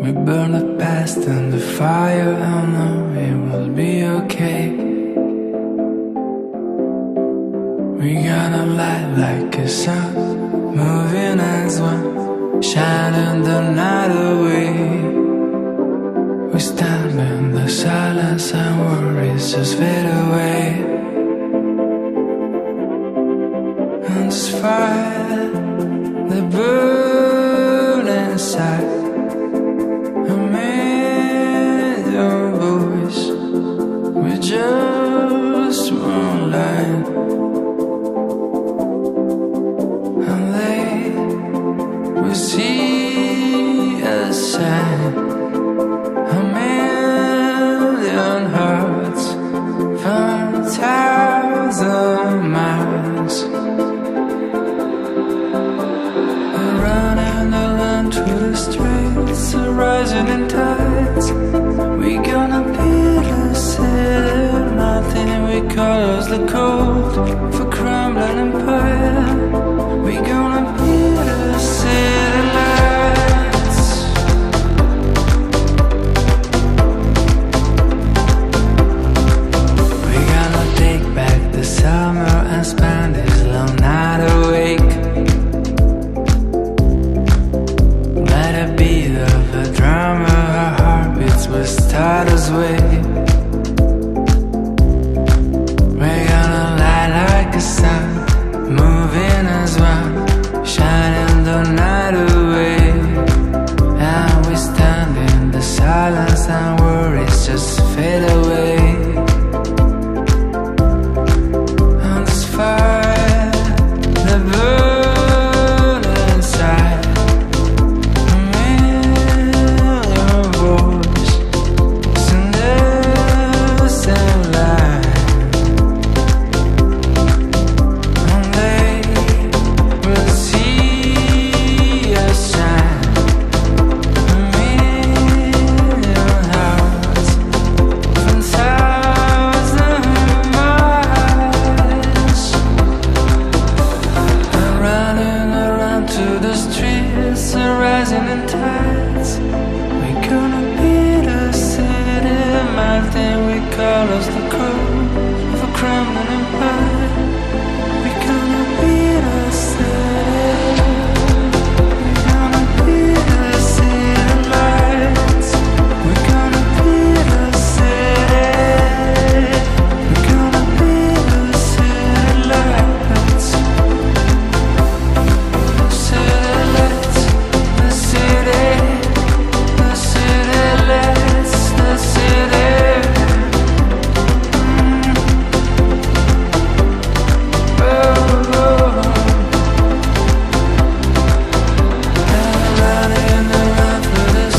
We burn the past and the fire, I know it will be okay. We gonna light like a sun, moving as one, shining the night away. We stand in the silence and worries just fade away. And this fire that burns inside, a million voices with just one line. And they will see us shine, a million hearts from 1,000 miles. We're running around through the streets, rising in tides. We gonna build a city, nothing we cause the cold for crumbling empire. We gonna build a city lights. We gonna take back the summer and spend this long night awake. Let it be the drama, our heartbeats will start us way. We're gonna light like a sun, moving as one, shining the night away. And we stand in the silence and worries just fade away. And this fire that burns inside, a million voices in the same line. And they will see us shine, a million hearts from 1,000 miles. And running around to the streets, rising in tides. We gonna build a city, mountain we call us the